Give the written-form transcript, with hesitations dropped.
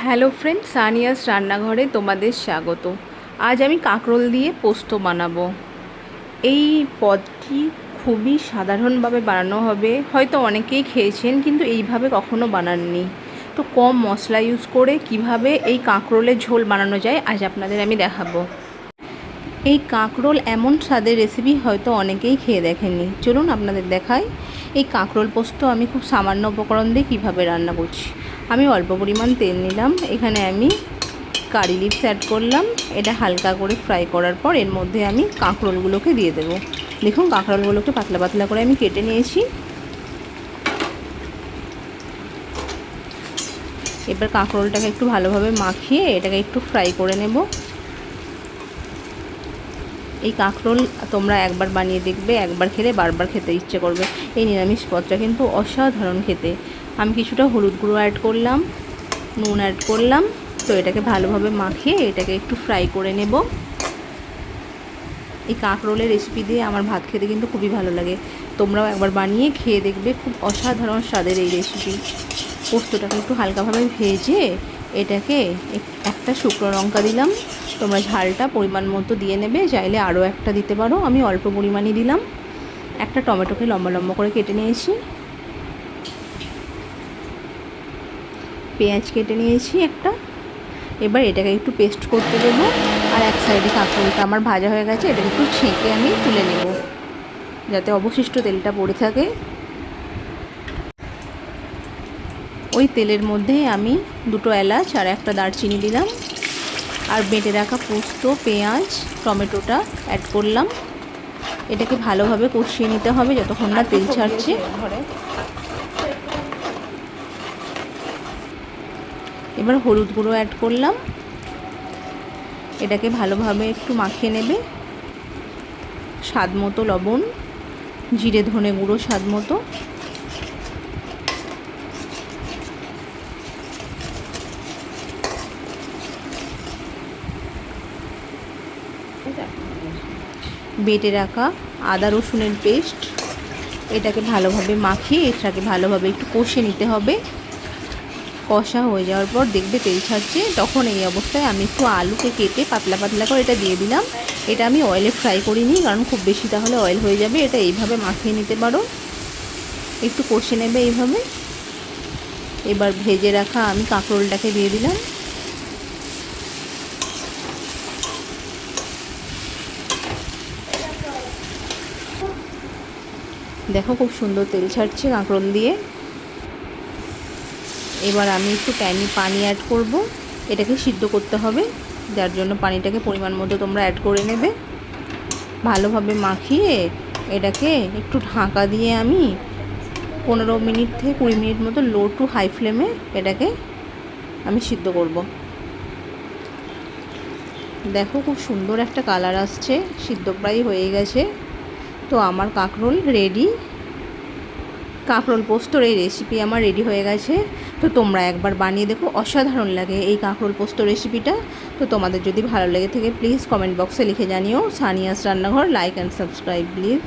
Hello friend, Sania's রান্নাঘরে তোমাদের স্বাগত। আজ আমি কাঁকরোল দিয়ে পোস্ত বানাবো। এই পদটি খুবই সাধারণভাবে বানানো হবে, হয়তো অনেকেই খেয়েছেন কিন্তু এইভাবে কখনো বানাননি। তো কম মশলা ইউজ করে কিভাবে এই কাঁকরোলের ঝোল বানানো যায় আজ আপনাদের আমি দেখাবো। এই কাঁকরোল এমন স্বাদের রেসিপি হয়তো অনেকেই খেয়ে দেখেননি। চলুন আপনাদের দেখাই এই কাঁকরোল পোস্ত আমি খুব সামান্য উপকরণ দিয়ে কীভাবে রান্না করছি। আমি অল্প পরিমাণ তেল নিলাম, এখানে আমি কারি লিভস অ্যাড করলাম। এটা হালকা করে ফ্রাই করার পর এর মধ্যে আমি কাঁকরোলগুলোকে দিয়ে দেবো। দেখুন কাঁকরোলগুলোকে পাতলা পাতলা করে আমি কেটে নিয়েছি। এবার কাঁকরোলটাকে একটু ভালোভাবে মাখিয়ে এটাকে একটু ফ্রাই করে নেব। এই কাঁকরোল তোমরা একবার বানিয়ে দেখবে, একবার খেলে বারবার খেতে ইচ্ছে করবে। এই নিরামিষ পদটা কিন্তু অসাধারণ খেতে। আমি কিছুটা হলুদ গুঁড়ো অ্যাড করলাম, নুন অ্যাড করলাম। তো এটাকে ভালোভাবে মাখিয়ে এটাকে একটু ফ্রাই করে নেব। এই কাঁকরোলের রেসিপি দিয়ে আমার ভাত খেতে কিন্তু খুবই ভালো লাগে। তোমরাও একবার বানিয়ে খেয়ে দেখবে, খুব অসাধারণ স্বাদের এই রেসিপি। পোস্তটাকে একটু হালকাভাবে ভেজে এটাকে একটা শুকনো লঙ্কা দিলাম। তোমরা ঝালটা পরিমাণ মতো দিয়ে নেবে, চাইলে আরও একটা দিতে পারো। আমি অল্প পরিমাণে দিলাম। একটা টমেটোকে লম্বা লম্বা করে কেটে নিয়েছি, পেঁয়াজ কেটে নিয়েছি একটা। এবার এটাকে একটু পেস্ট করতে দেবো। আর এক সাইডে কাঁকরোলটা আমার ভাজা হয়ে গেছে, এটাকে একটু ছেঁকে আমি তুলে নেব যাতে অবশিষ্ট তেলটা পড়ে থাকে। ওই তেলের মধ্যে আমি দুটো এলাচ আর একটা দারচিনি দিলাম, আর বেটে রাখা পোস্ত, পেঁয়াজ, টমেটোটা অ্যাড করলাম। এটাকে ভালোভাবে কষিয়ে নিতে হবে যতক্ষণ না তেল ছাড়ছে। এবার হলুদ গুঁড়ো অ্যাড করলাম, এটাকে ভালোভাবে একটু মাখিয়ে নেবে। স্বাদ মতো লবণ, জিরে ধনে গুঁড়ো স্বাদ মতো। বেটে রাখা আদা রসুনের পেস্ট, এটাকে ভালোভাবে মাখিয়ে এটাকে ভালোভাবে একটু কষে নিতে হবে। কষা হয়ে যাওয়ার পর দেখবে তেল ছাড়ছে, তখন এই অবস্থায় আমি একটু আলুকে কেটে পাতলা পাতলা করে এটা দিয়ে দিলাম। এটা আমি অয়েলে ফ্রাই করিনি, কারণ খুব বেশি তাহলে অয়েল হয়ে যাবে। এটা এইভাবে মাখিয়ে নিতে পারো, একটু কষে নেবে এইভাবে। এবার ভেজে রাখা আমি কাঁকরোলটাকে দিয়ে দিলাম। দেখো খুব সুন্দর তেল ছাড়ছে কাঁকরোল দিয়ে। এবার আমি একটু পানি অ্যাড করব। এটাকে সিদ্ধ করতে হবে, যার জন্য পানিটাকে পরিমাণ মতো তোমরা অ্যাড করে নেবে। ভালোভাবে মাখিয়ে এটাকে একটু ঢাকা দিয়ে আমি 15 মিনিট থেকে 20 মিনিট মতো লো টু হাই ফ্লেমে এটাকে আমি সিদ্ধ করব। দেখো খুব সুন্দর একটা কালার আসছে, সিদ্ধ প্রায় হয়ে গেছে। তো আমার কাঁকরোল রেডি। কাঁকরোল পোস্তর এই রেসিপি আমার রেডি হয়ে গেছে। তো তোমরা একবার বানিয়ে দেখো, অসাধারণ লাগে এই কাঁকরোল পোস্ত রেসিপিটা। তো তোমাদের যদি ভালো লেগে থাকে প্লিজ কমেন্ট বক্সে লিখে জানিও। সানিয়াস রান্নাঘর, লাইক অ্যান্ড সাবস্ক্রাইব প্লিজ।